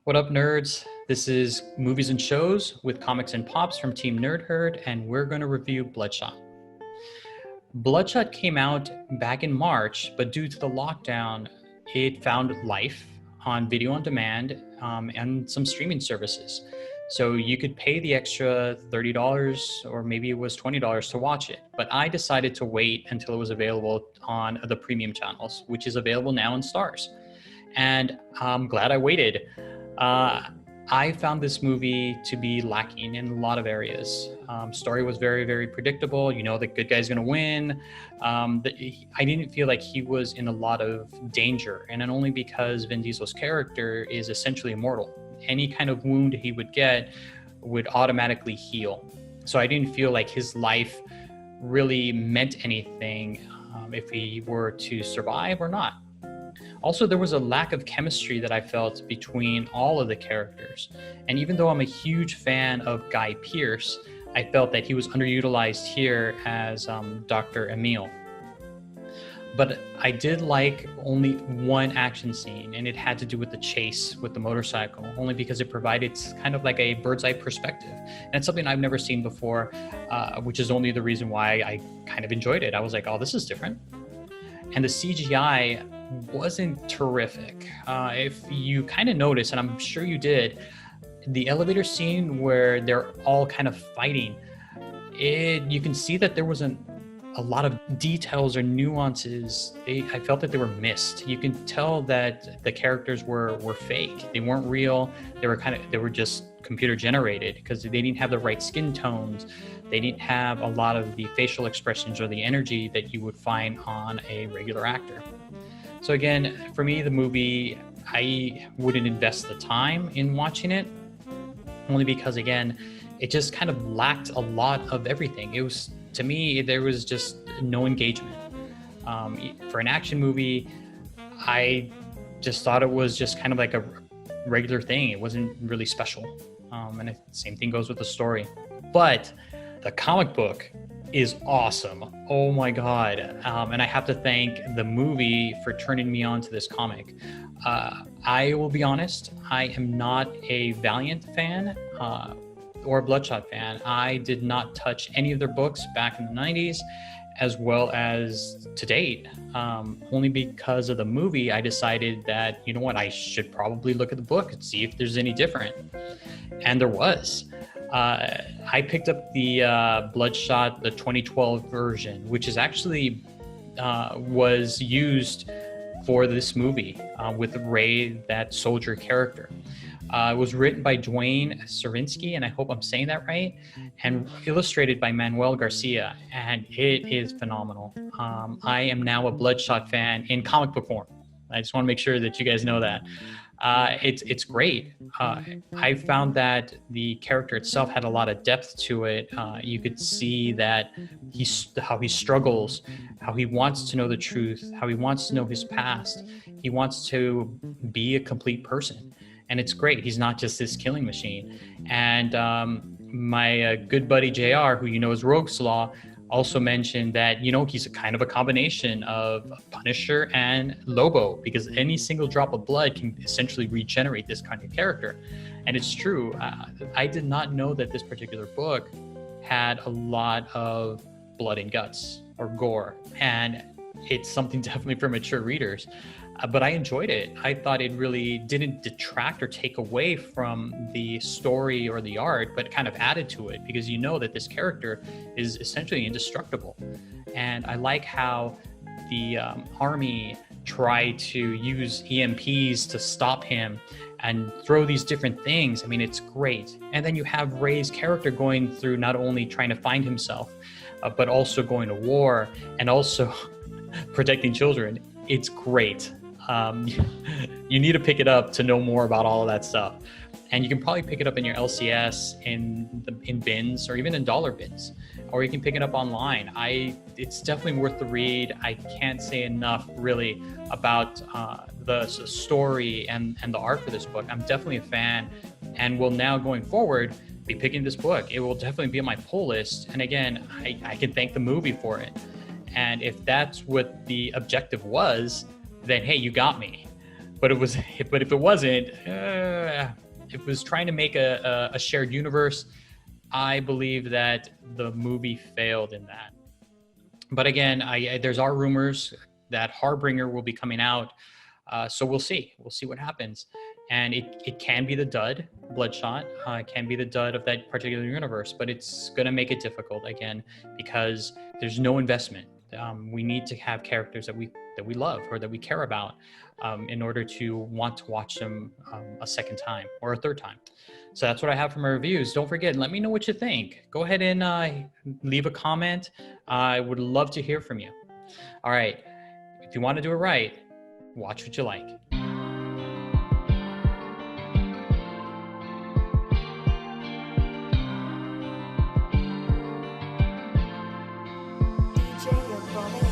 What up, nerds? This is Movies and Shows with Comics and Pops from Team Nerd Herd, and we're going to review Bloodshot. Bloodshot came out back in March, but due to the lockdown, it found life on video on demand and some streaming services. So you could pay the extra $30 or maybe it was $20 to watch it. But I decided to wait until it was available on the premium channels, which is available now in Stars. And I'm glad I waited. I found this movie to be lacking in a lot of areas. Story was very, very predictable. You know, the good guy's going to win. I didn't feel like he was in a lot of danger, and not only because Vin Diesel's character is essentially immortal. Any kind of wound he would get would automatically heal. So I didn't feel like his life really meant anything if he were to survive or not. Also, there was a lack of chemistry that I felt between all of the characters. And even though I'm a huge fan of Guy Pearce, I felt that he was underutilized here as Dr. Emil. But I did like only one action scene, and it had to do with the chase with the motorcycle, only because it provided kind of like a bird's eye perspective. And it's something I've never seen before, which is only the reason why I kind of enjoyed it. I was like, oh, this is different. And the CGI wasn't terrific. If you kind of notice, and I'm sure you did, the elevator scene where they're all kind of fighting, you can see that there wasn't a lot of details or nuances. I felt that they were missed. You can tell that the characters were fake. They weren't real. They were just computer generated because they didn't have the right skin tones. They didn't have a lot of the facial expressions or the energy that you would find on a regular actor. So again, for me, the movie, I wouldn't invest the time in watching it, only because, again, it just kind of lacked a lot of everything. It was, to me, there was just no engagement. For an action movie, I just thought it was just kind of like a regular thing. It wasn't really special. And the same thing goes with the story. But the comic book is awesome. Oh my God. And I have to thank the movie for turning me on to this comic. I will be honest, I am not a Valiant fan or a Bloodshot fan. I did not touch any of their books back in the 90s, as well as to date. Only because of the movie, I decided that, you know what, I should probably look at the book and see if there's any different. And there was. I picked up the Bloodshot, the 2012 version, which is actually was used for this movie with Ray, that soldier character. It was written by Dwayne Sarinsky, and I hope I'm saying that right, and illustrated by Manuel Garcia, and it is phenomenal. I am now a Bloodshot fan in comic book form. I just want to make sure that you guys know that. It's great. I found that the character itself had a lot of depth to it. You could see that how he struggles, how he wants to know the truth, how he wants to know his past. He wants to be a complete person. And it's great. He's not just this killing machine. And my good buddy JR, who you know is Rogue's Law, also mentioned that, you know, he's a kind of a combination of Punisher and Lobo, because any single drop of blood can essentially regenerate this kind of character. And it's true. I did not know that this particular book had a lot of blood and guts or gore. And it's something definitely for mature readers. But I enjoyed it. I thought it really didn't detract or take away from the story or the art, but kind of added to it, because you know that this character is essentially indestructible. And I like how the army tried to use EMPs to stop him and throw these different things. I mean, it's great. And then you have Ray's character going through not only trying to find himself, but also going to war and also protecting children. It's great. You need to pick it up to know more about all of that stuff. And you can probably pick it up in your LCS, in bins, or even in dollar bins, or you can pick it up online. It's definitely worth the read. I can't say enough really about the story and the art for this book. I'm definitely a fan, and will now going forward be picking this book. It will definitely be on my pull list. And again, I can thank the movie for it. And if that's what the objective was, then hey, you got me. but it was, but if it wasn't, it was trying to make a shared universe. I believe that the movie failed in that. But again, there's our rumors that Harbinger will be coming out. So we'll see. We'll see what happens. And it can be the dud, Bloodshot. It can be the dud of that particular universe, but it's going to make it difficult again because there's no investment. We need to have characters that we love or that we care about in order to want to watch them a second time or a third time. So that's what I have for my reviews. Don't forget, let me know what you think. Go ahead and leave a comment. I would love to hear from you. All right. If you want to do it right, watch what you like. DJ, your comic